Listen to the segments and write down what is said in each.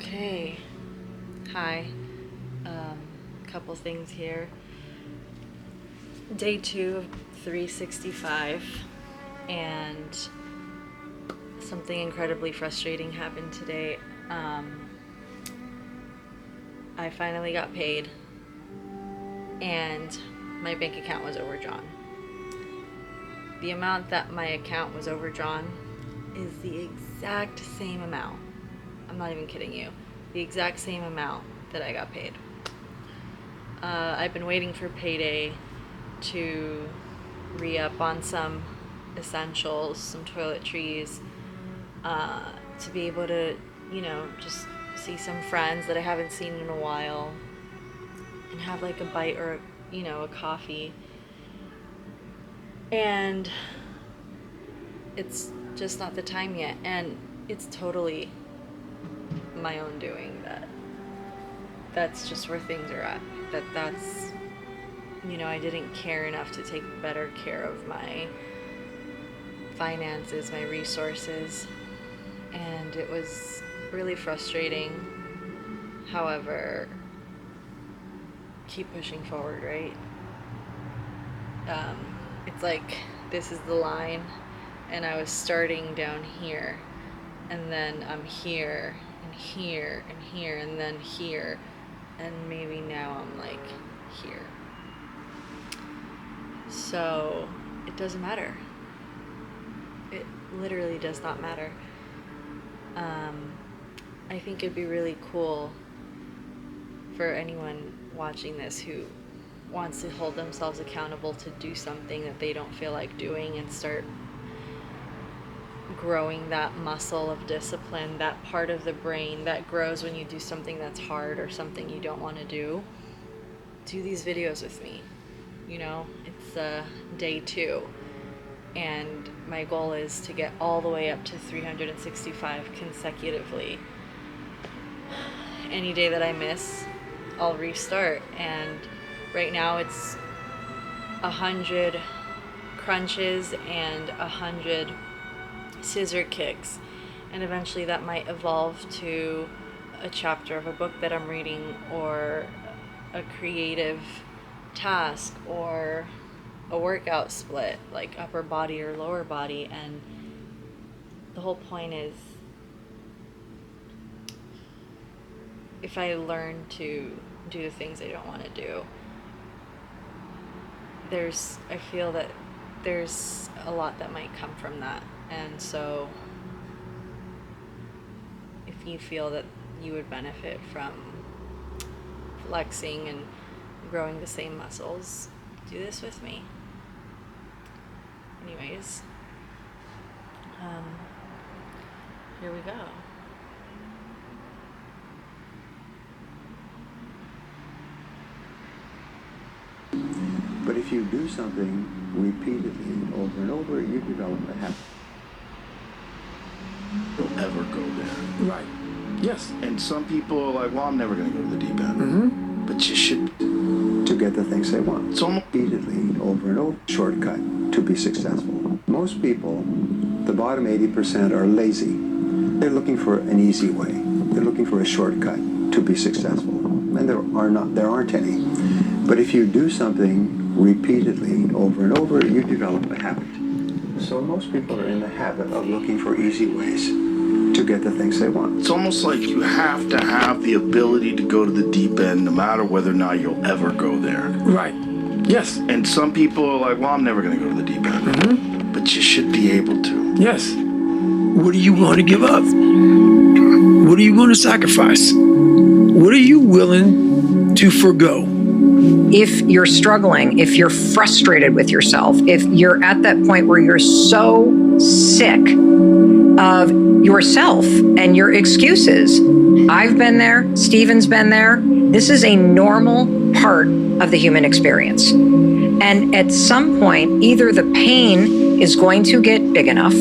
Okay, hi, couple things here. Day 2 of 365, and something incredibly frustrating happened today. I finally got paid, and my bank account was overdrawn. The amount that my account was overdrawn is the exact same amount. I'm not even kidding you. The exact same amount that I got paid. I've been waiting for payday to re-up on some essentials, some toiletries, to be able to, just see some friends that I haven't seen in a while and have like a bite or, a coffee. And it's just not the time yet. And it's totally my own doing that's just where things are at. That's I didn't care enough to take better care of my finances, my resources, and it was really frustrating. However, keep pushing forward, right? It's like this is the line, and I was starting down here, and then I'm here and here and here and then here, and maybe now I'm like here. So it doesn't matter. It literally does not matter. I think it'd be really cool for anyone watching this who wants to hold themselves accountable to do something that they don't feel like doing and start growing that muscle of discipline, that part of the brain that grows when you do something that's hard or something you don't want to do. Do these videos with me. It's day 2, and my goal is to get all the way up to 365 consecutively. Any day that I miss, I'll restart, and right now it's 100 crunches and 100 scissor kicks, and eventually that might evolve to a chapter of a book that I'm reading, or a creative task, or a workout split, like upper body or lower body. And the whole point is, if I learn to do the things I don't want to do, I feel that there's a lot that might come from that. And so if you feel that you would benefit from flexing and growing the same muscles, do this with me. Anyways, here we go. But if you do something repeatedly over and over, you develop a habit. You'll ever go there. Right. Yes. And some people are like, well, I'm never going to go to the deep end. Mm-hmm. But you should. To get the things they want. It's almost repeatedly over and over. Shortcut to be successful. Most people, the bottom 80%, are lazy. They're looking for an easy way. They're looking for a shortcut to be successful. And there aren't any. But if you do something repeatedly over and over, you develop a habit. So most people are in the habit of looking for easy ways to get the things they want. It's almost like you have to have the ability to go to the deep end no matter whether or not you'll ever go there. Right. Yes. And some people are like, well, I'm never going to go to the deep end. Mm-hmm. But you should be able to. Yes. What are you going to give up? What are you going to sacrifice? What are you willing to forgo? If you're struggling, if you're frustrated with yourself, if you're at that point where you're so sick of yourself and your excuses, I've been there, Stephen's been there. This is a normal part of the human experience. And at some point, either the pain is going to get big enough,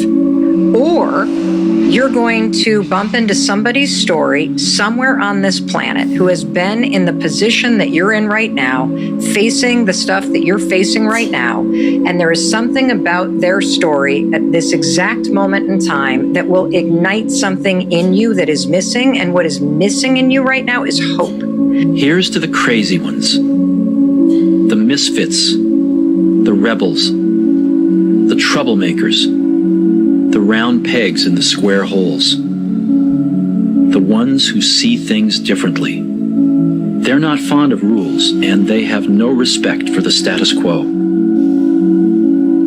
or you're going to bump into somebody's story somewhere on this planet who has been in the position that you're in right now, facing the stuff that you're facing right now. And there is something about their story at this exact moment in time that will ignite something in you that is missing. And what is missing in you right now is hope. Here's to the crazy ones, the misfits, the rebels, the troublemakers, the round pegs in the square holes, the ones who see things differently. They're not fond of rules, and they have no respect for the status quo.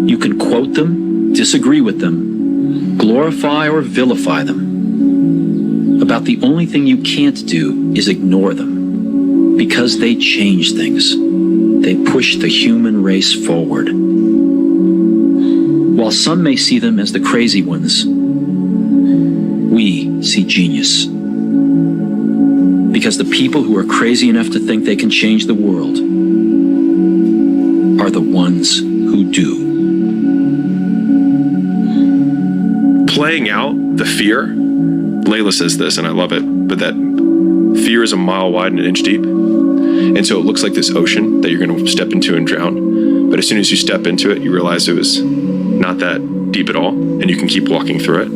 You can quote them, disagree with them, glorify or vilify them. About the only thing you can't do is ignore them, because they change things. They push the human race forward. While some may see them as the crazy ones, we see genius. Because the people who are crazy enough to think they can change the world are the ones who do. Playing out the fear, Layla says this, and I love it, but that fear is a mile wide and an inch deep. And so it looks like this ocean that you're going to step into and drown. But as soon as you step into it, you realize it was not that deep at all, and you can keep walking through it.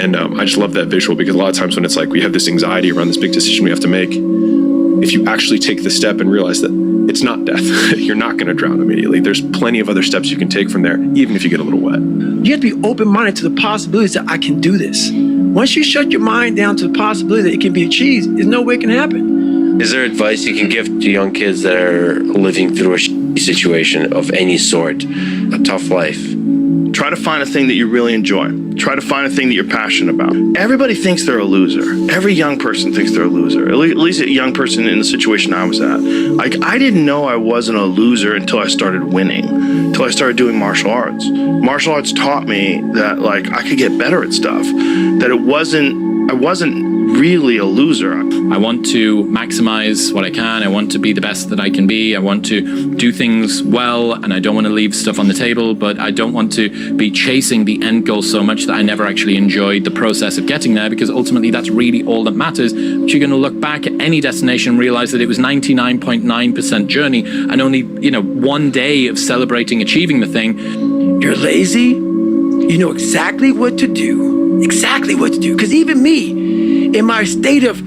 And I just love that visual, because a lot of times when it's like we have this anxiety around this big decision we have to make, if you actually take the step and realize that it's not death, you're not going to drown immediately. There's plenty of other steps you can take from there, even if you get a little wet. You have to be open-minded to the possibilities that I can do this. Once you shut your mind down to the possibility that it can be achieved, there's no way it can happen. Is there advice you can give to young kids that are living through a situation of any sort, a tough life? Try to find a thing that you really enjoy. Try to find a thing that you're passionate about. Everybody thinks they're a loser. Every young person thinks they're a loser. At least a young person in the situation I was at. Like, I didn't know I wasn't a loser until I started winning, until I started doing martial arts. Martial arts taught me that, like, I could get better at stuff, that I wasn't really a loser. I want to maximize what I can. I want to be the best that I can be. I want to do things well, and I don't want to leave stuff on the table, but I don't want to be chasing the end goal so much that I never actually enjoyed the process of getting there, because ultimately that's really all that matters. But you're going to look back at any destination and realize that it was 99.9% journey and only, one day of celebrating achieving the thing. You're lazy, you know exactly what to do. Exactly what to do. Because even me, in my state of,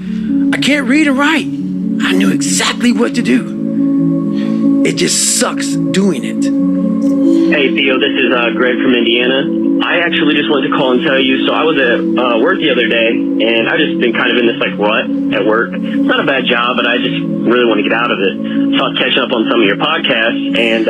I can't read and write, I knew exactly what to do. It just sucks doing it. Hey, Theo, this is Greg from Indiana. I actually just wanted to call and tell you, so I was at work the other day, and I've just been kind of in this, rut at work. It's not a bad job, but I just really want to get out of it. So I was catching up on some of your podcasts, and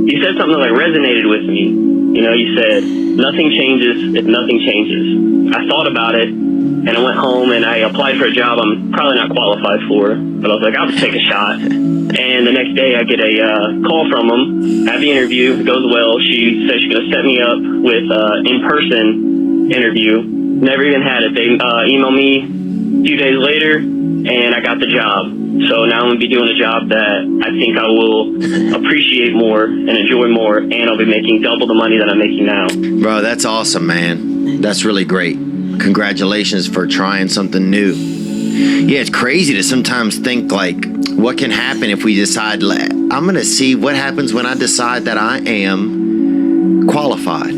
you said something that, resonated with me. You said, nothing changes if nothing changes. I thought about it, and I went home and I applied for a job I'm probably not qualified for, but I was like, I'll just take a shot. And the next day I get a call from them, have the interview, it goes well. She says she's going to set me up with an in-person interview. Never even had it. They emailed me a few days later, and I got the job. So now I'm going to be doing a job that I think I will appreciate more and enjoy more, and I'll be making double the money that I'm making now. Bro, that's awesome, man. That's really great. Congratulations for trying something new. Yeah, it's crazy to sometimes think, what can happen if we decide, I'm going to see what happens when I decide that I am qualified.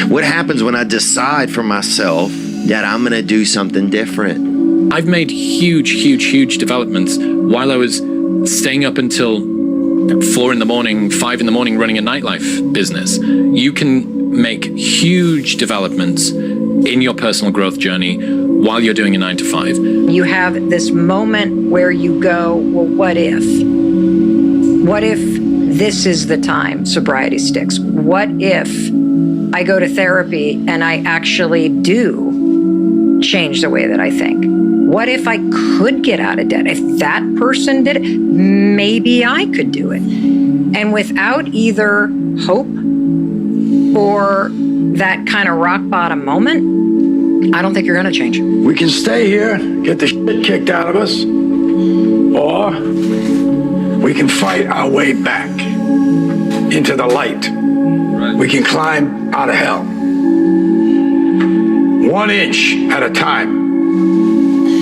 What happens when I decide for myself that I'm going to do something different? I've made huge developments while I was staying up until 4 in the morning, 5 in the morning running a nightlife business. You can make huge developments in your personal growth journey while you're doing a 9 to 5. You have this moment where you go, well, what if? What if this is the time sobriety sticks? What if I go to therapy and I actually do change the way that I think? What if I could get out of debt? If that person did it, maybe I could do it. And without either hope or that kind of rock bottom moment, I don't think you're going to change. We can stay here, get the shit kicked out of us, or we can fight our way back into the light. we can climb out of hell. 1 inch at a time.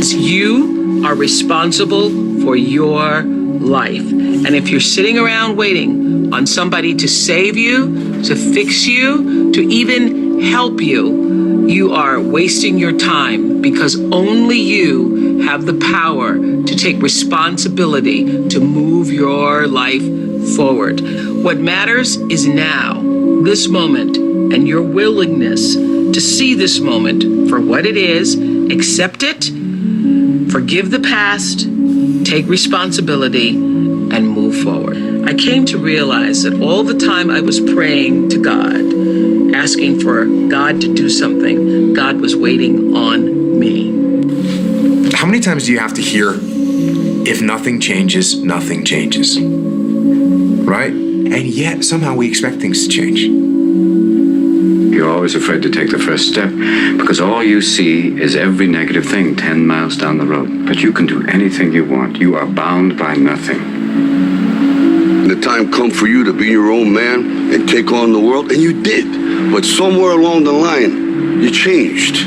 You are responsible for your life. And if you're sitting around waiting on somebody to save you, to fix you, to even help you, you are wasting your time, because only you have the power to take responsibility to move your life forward. What matters is now, this moment, and your willingness to see this moment for what it is, accept it, forgive the past, take responsibility, and move forward. I came to realize that all the time I was praying to God, asking for God to do something, God was waiting on me. How many times do you have to hear, if nothing changes, nothing changes? Right? And yet, somehow we expect things to change. You're always afraid to take the first step because all you see is every negative thing 10 miles down the road. But you can do anything you want. You are bound by nothing. The time come for you to be your own man and take on the world, and you did. But somewhere along the line, you changed.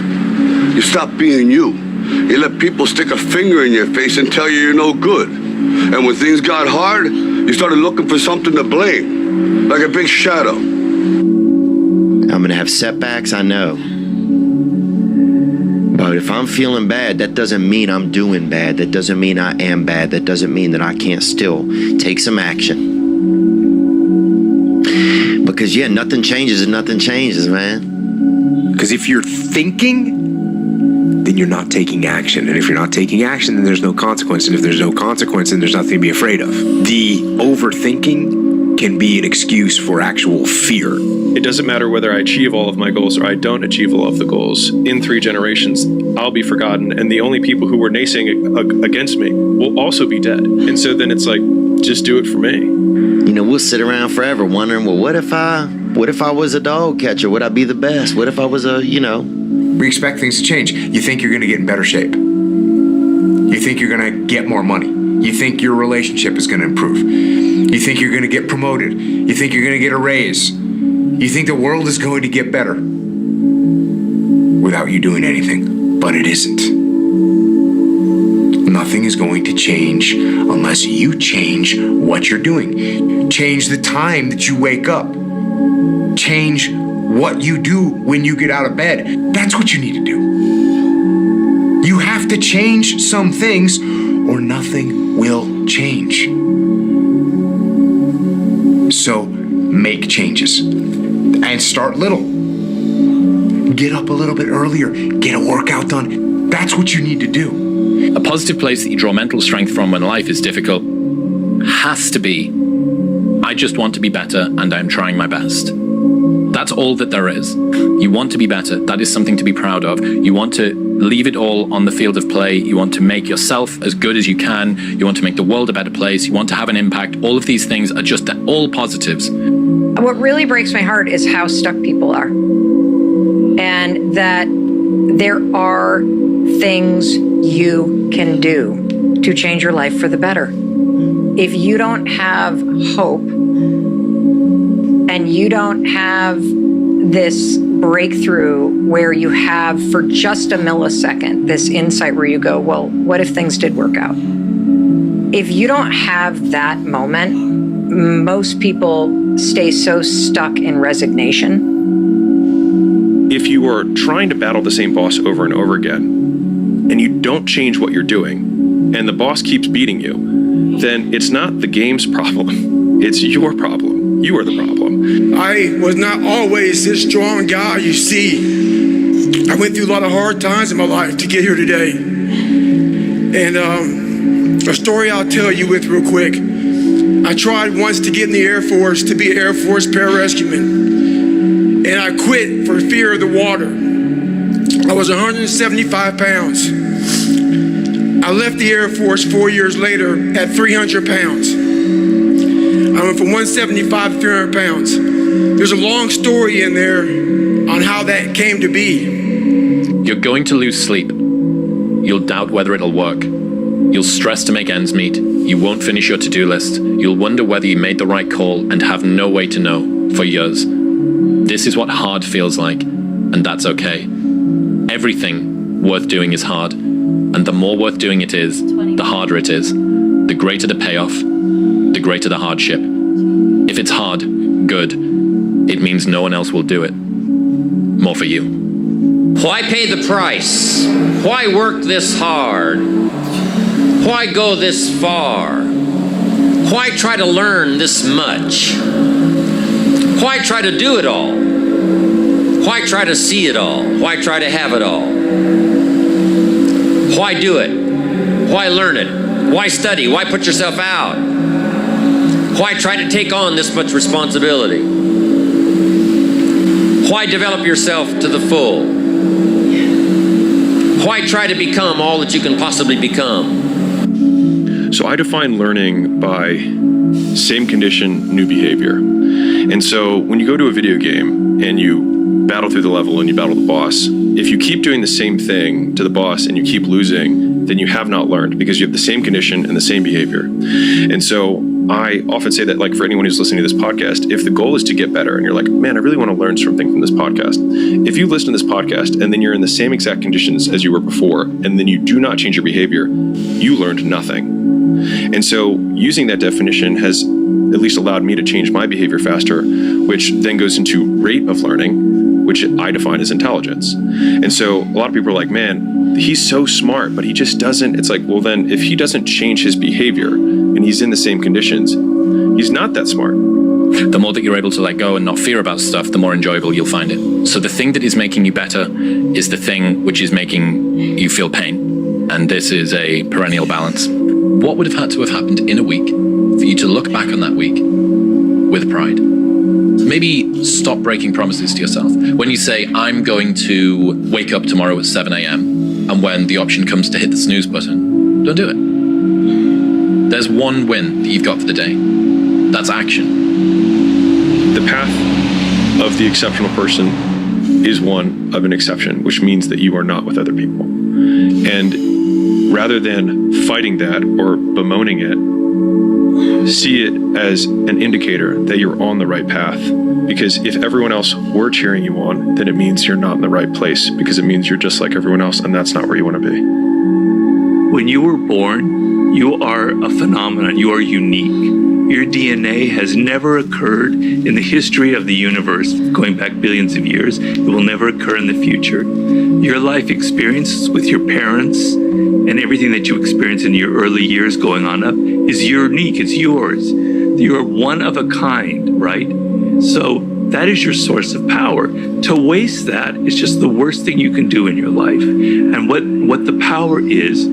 You stopped being you. You let people stick a finger in your face and tell you you're no good. And when things got hard, you started looking for something to blame, like a big shadow. I'm gonna have setbacks, I know. But if I'm feeling bad, that doesn't mean I'm doing bad. That doesn't mean I am bad. That doesn't mean that I can't still take some action. Because yeah, nothing changes and nothing changes, man. Because if you're thinking, then you're not taking action. And if you're not taking action, then there's no consequence. And if there's no consequence, then there's nothing to be afraid of. The overthinking can be an excuse for actual fear. It doesn't matter whether I achieve all of my goals or I don't achieve all of the goals. In 3 generations, I'll be forgotten, and the only people who were naysaying against me will also be dead. And so then it's like, just do it for me. You know, we'll sit around forever wondering, well, what if I was a dog catcher? Would I be the best? What if I was a, We expect things to change. You think you're going to get in better shape. You think you're going to get more money. You think your relationship is going to improve. You think you're going to get promoted. You think you're going to get a raise. You think the world is going to get better without you doing anything, but it isn't. Nothing is going to change unless you change what you're doing. Change the time that you wake up. Change what you do when you get out of bed. That's what you need to do. You have to change some things or nothing will change. So make changes and start little. Get up a little bit earlier. Get a workout done. That's what you need to do. A positive place that you draw mental strength from when life is difficult has to be, I just want to be better and I'm trying my best. That's all that there is. You want to be better. That is something to be proud of. You want to leave it all on the field of play. You want to make yourself as good as you can. You want to make the world a better place. You want to have an impact. All of these things are just all positives. What really breaks my heart is how stuck people are. And that there are things you can do to change your life for the better. If you don't have hope and you don't have this breakthrough where you have for just a millisecond this insight where you go, well, what if things did work out? If you don't have that moment, most people stay so stuck in resignation. If you are trying to battle the same boss over and over again, and you don't change what you're doing, and the boss keeps beating you, then it's not the game's problem. It's your problem. You are the problem. I was not always this strong guy you see. I went through a lot of hard times in my life to get here today. And a story I'll tell you with real quick. I tried once to get in the Air Force to be an Air Force pararescueman. And I quit for fear of the water. I was 175 pounds. I left the Air Force 4 years later at 300 pounds. I went from 175 to 300 pounds. There's a long story in there on how that came to be. You're going to lose sleep. You'll doubt whether it'll work. You'll stress to make ends meet. You won't finish your to-do list. You'll wonder whether you made the right call and have no way to know for years. This is what hard feels like, and that's okay. Everything worth doing is hard, and the more worth doing it is, the harder it is. The greater the payoff, the greater the hardship. If it's hard, good. It means no one else will do it. More for you. Why pay the price? Why work this hard? Why go this far? Why try to learn this much? Why try to do it all? Why try to see it all? Why try to have it all? Why do it? Why learn it? Why study? Why put yourself out? Why try to take on this much responsibility? Why develop yourself to the full? Why try to become all that you can possibly become? So I define learning by same condition, new behavior. And so when you go to a video game and you battle through the level and you battle the boss, if you keep doing the same thing to the boss and you keep losing, then you have not learned, because you have the same condition and the same behavior. And so I often say that, like, for anyone who's listening to this podcast, if the goal is to get better and you're like, man, I really want to learn something from this podcast. If you listen to this podcast and then you're in the same exact conditions as you were before, and then you do not change your behavior, you learned nothing. And so using that definition has at least allowed me to change my behavior faster, which then goes into rate of learning, which I define as intelligence. And so a lot of people are like, man, he's so smart, but he just doesn't. It's like, well, then if he doesn't change his behavior and he's in the same conditions, he's not that smart. The more that you're able to let go and not fear about stuff, the more enjoyable you'll find it. So the thing that is making you better is the thing which is making you feel pain. And this is a perennial balance. What would have had to have happened in a week for you to look back on that week with pride? Maybe stop breaking promises to yourself. When you say, I'm going to wake up tomorrow at 7 a.m., and when the option comes to hit the snooze button, don't do it. There's one win that you've got for the day. That's action. The path of the exceptional person is one of an exception, which means that you are not with other people. And rather than fighting that or bemoaning it, see it as an indicator that you're on the right path. Because if everyone else were cheering you on, then it means you're not in the right place, because it means you're just like everyone else, and that's not where you want to be. When you were born, you are a phenomenon. You are unique. Your DNA has never occurred in the history of the universe, going back billions of years. It will never occur in the future. Your life experience with your parents and everything that you experience in your early years going on up is unique. It's yours. You're one of a kind, right? So that is your source of power. To waste that is just the worst thing you can do in your life. And what the power is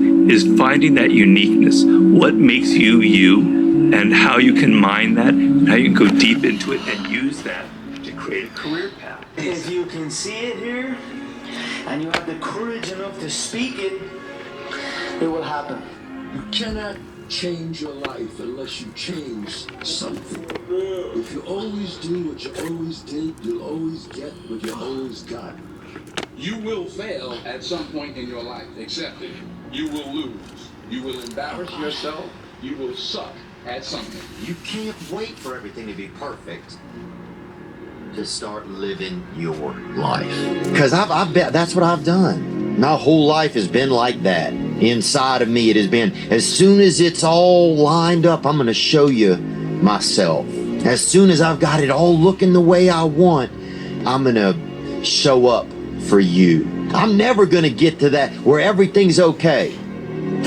finding that uniqueness. What makes you you, and how you can mine that, and how you can go deep into it and use that to create a career path. If you can see it here, and you have the courage enough to speak it, it will happen. You cannot change your life unless you change something. If you always do what you always did, you'll always get what you always got. You will fail at some point in your life. Accept it. You will lose. You will embarrass yourself. You will suck at something. You can't wait for everything to be perfect to start living your life. Because I've been, that's what I've done. My whole life has been like that. Inside of me, it has been, as soon as it's all lined up, I'm going to show you myself. As soon as I've got it all looking the way I want, I'm going to show up for you. I'm never going to get to that where everything's okay,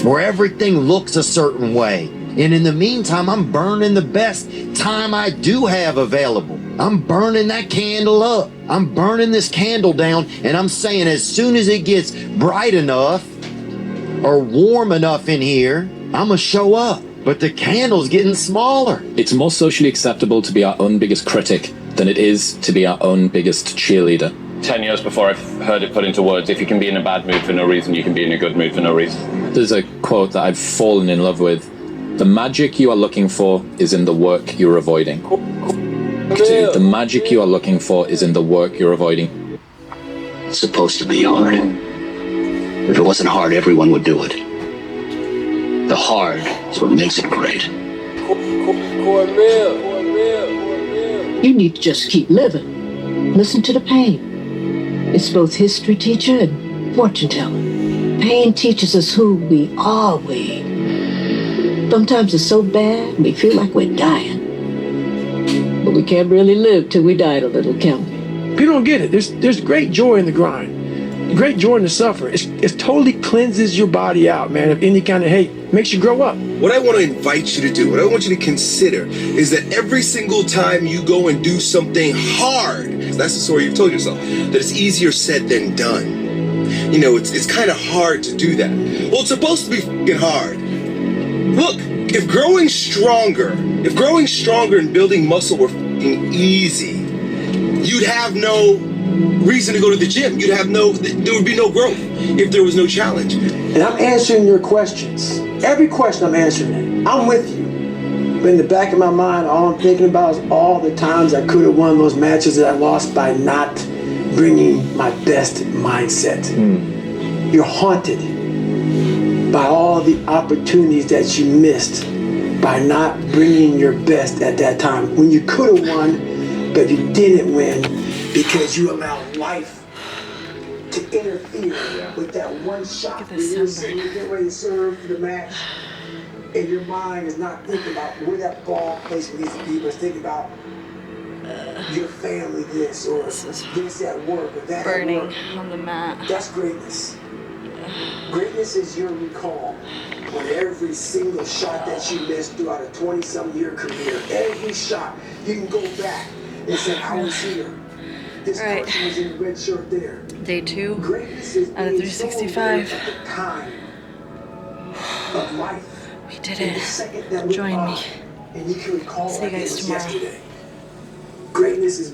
where everything looks a certain way. And in the meantime, I'm burning the best time I do have available. I'm burning that candle up. I'm burning this candle down, and I'm saying as soon as it gets bright enough or warm enough in here, I'm gonna show up. But the candle's getting smaller. It's more socially acceptable to be our own biggest critic than it is to be our own biggest cheerleader. 10 years before I've heard it put into words, if you can be in a bad mood for no reason, you can be in a good mood for no reason. There's a quote that I've fallen in love with. The magic you are looking for is in the work you're avoiding. The magic you are looking for is in the work you're avoiding. It's supposed to be hard. If it wasn't hard, everyone would do it. The hard is what makes it great. You need to just keep living. Listen to the pain. It's both history teacher and fortune teller. Pain teaches us who we are. Sometimes it's so bad we feel like we're dying. But we can't really live till we die a little, can we? People don't get it. There's great joy in the grind. Great joy in the suffering. It totally cleanses your body out, man, of any kind of hate. Makes you grow up. What I want to invite you to do, what I want you to consider, is that every single time you go and do something hard, that's the story you've told yourself, that it's easier said than done. You know, it's kind of hard to do that. Well, it's supposed to be fucking hard. Look, if growing stronger and building muscle were fucking easy, you'd have no reason to go to the gym. There would be no growth if there was no challenge. And I'm answering your questions. Every question I'm answering it. I'm with you. But in the back of my mind, all I'm thinking about is all the times I could have won those matches that I lost by not bringing my best mindset. You're haunted by all the opportunities that you missed by not bringing your best at that time when you could have won, but you didn't win because you allowed life to interfere with that one shot. When you're getting ready to serve the match, and your mind is not thinking about where that ball placement needs to be, but it's thinking about your family, this or this at work or that burning at work. On the mat. That's greatness. Greatness is your recall on every single shot that you missed throughout a 20-some year career. Every shot, you can go back and say, I was here. This person was in the red shirt there. Day 2 Greatness is out of 365. at the time of life. We did it. Join me. And you can recall See you guys tomorrow. Greatness is